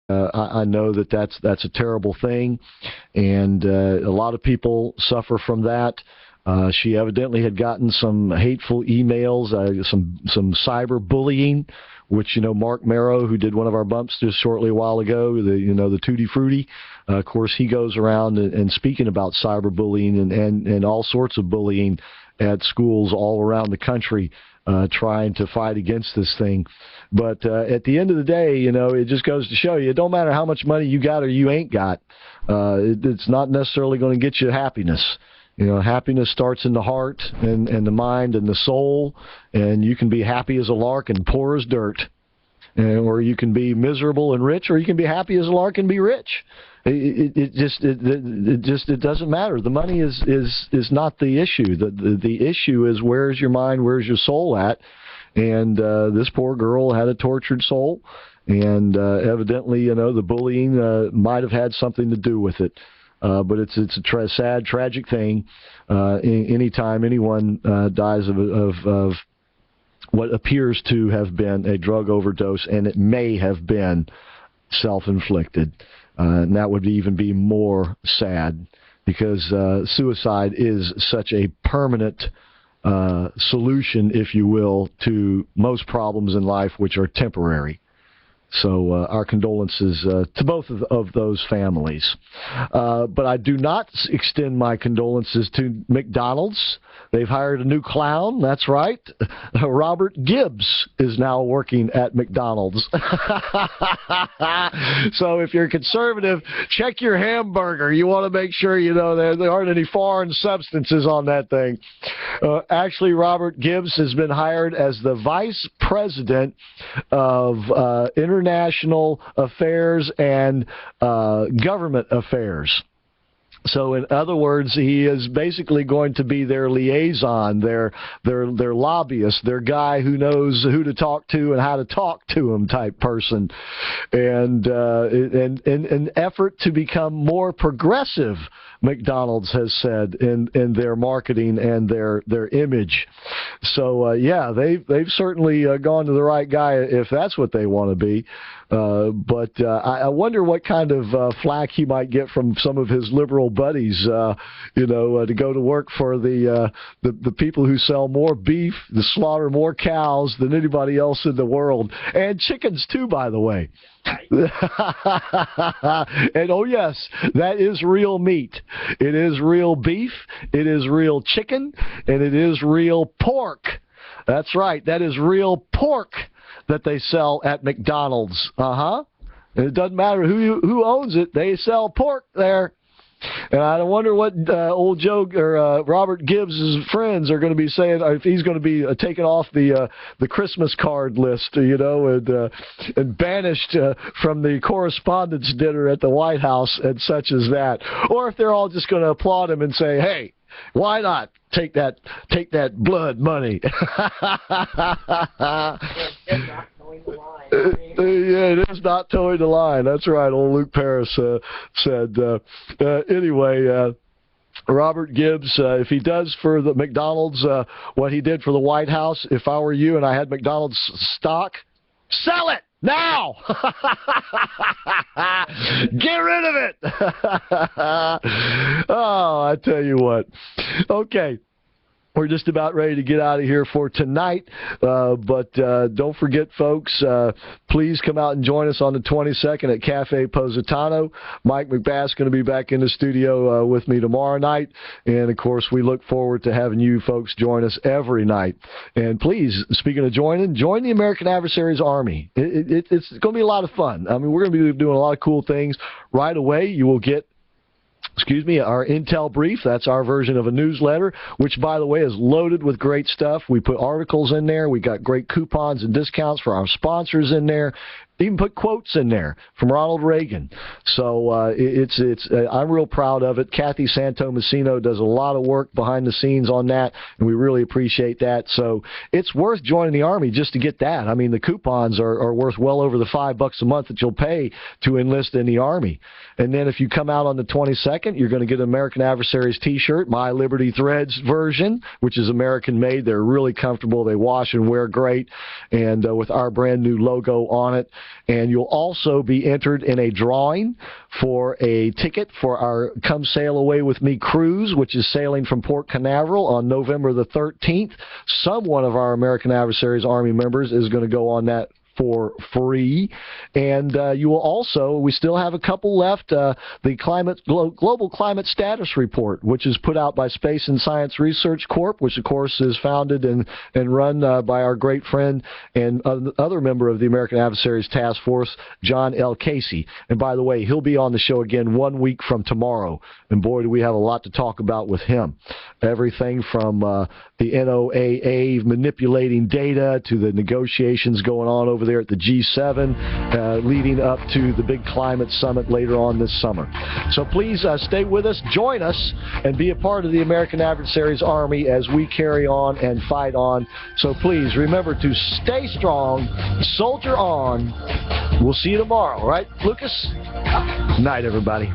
I know that that's a terrible thing, and a lot of people suffer from that. She evidently had gotten some hateful emails, some cyber bullying, which, Mark Marrow, who did one of our bumps just shortly a while ago, the Tutti Frutti, of course, he goes around and speaking about cyberbullying and all sorts of bullying at schools all around the country, trying to fight against this thing. But at the end of the day, it just goes to show you, it don't matter how much money you got or you ain't got. It's not necessarily going to get you happiness. Happiness starts in the heart and the mind and the soul, and you can be happy as a lark and poor as dirt. Or you can be miserable and rich, or you can be happy as a lark and be rich. It doesn't matter. The money is not the issue. The issue is, where's your mind, where's your soul at? And this poor girl had a tortured soul, and evidently, the bullying might have had something to do with it. But it's a sad, tragic thing. Anytime anyone dies of what appears to have been a drug overdose, and it may have been self-inflicted, and that would even be more sad, because suicide is such a permanent solution, if you will, to most problems in life, which are temporary. So our condolences to both of those families. But I do not extend my condolences to McDonald's. They've hired a new clown. That's right. Robert Gibbs is now working at McDonald's. So if you're conservative, check your hamburger. You want to make sure, there aren't any foreign substances on that thing. Actually, Robert Gibbs has been hired as the vice president of international affairs and government affairs. So in other words, he is basically going to be their liaison, their lobbyist, their guy who knows who to talk to and how to talk to him type person, and in an effort to become more progressive, McDonald's has said in their marketing and their image. So yeah, they've certainly gone to the right guy if that's what they want to be. But I wonder what kind of flack he might get from some of his liberal buddies, to go to work for the people who sell more beef, to slaughter more cows than anybody else in the world, and chickens too, by the way. And oh yes, that is real meat. It is real beef. It is real chicken, and it is real pork. That's right. That is real pork that they sell at McDonald's. And it doesn't matter who owns it. They sell pork there. And I wonder what old Joe or Robert Gibbs' friends are going to be saying, if he's going to be taken off the Christmas card list, and banished from the correspondence dinner at the White House and such as that, or if they're all just going to applaud him and say, "Hey, why not take that blood money?" Yeah, it is not towing the line. That's right. Old Luke Paris said. Anyway, Robert Gibbs, if he does for the McDonald's what he did for the White House, if I were you and I had McDonald's stock, sell it now. Get rid of it. Oh, I tell you what. Okay. We're just about ready to get out of here for tonight, but don't forget, folks, please come out and join us on the 22nd at Cafe Positano. Mike McBath's going to be back in the studio with me tomorrow night, and, of course, we look forward to having you folks join us every night. And please, speaking of join the American Adversaries Army. It's going to be a lot of fun. I mean, we're going to be doing a lot of cool things. Right away, you will get our Intel Brief. That's our version of a newsletter, which, by the way, is loaded with great stuff. We put articles in there. We got great coupons and discounts for our sponsors in there. Even put quotes in there from Ronald Reagan. So I'm real proud of it. Kathy Santomassino does a lot of work behind the scenes on that, and we really appreciate that. So it's worth joining the Army just to get that. I mean, the coupons are worth well over the $5 a month that you'll pay to enlist in the Army. And then if you come out on the 22nd, you're going to get an American Adversaries T-shirt, My Liberty Threads version, which is American-made. They're really comfortable. They wash and wear great, and with our brand new logo on it. And you'll also be entered in a drawing for a ticket for our Come Sail Away With Me cruise, which is sailing from Port Canaveral on November the 13th. Someone of our American Adversaries Army members is going to go on that for free. And you will also, we still have a couple left, the Global Climate Status Report, which is put out by Space and Science Research Corp., which of course is founded and run by our great friend and other member of the American Adversaries Task Force, John L. Casey. And by the way, he'll be on the show again 1 week from tomorrow. And boy, do we have a lot to talk about with him. Everything from the NOAA manipulating data to the negotiations going on over there at the G7, leading up to the big climate summit later on this summer. So please stay with us, join us, and be a part of the American Adversaries Army as we carry on and fight on. So please remember to stay strong, soldier on. We'll see you tomorrow, right, Lucas? Night, everybody.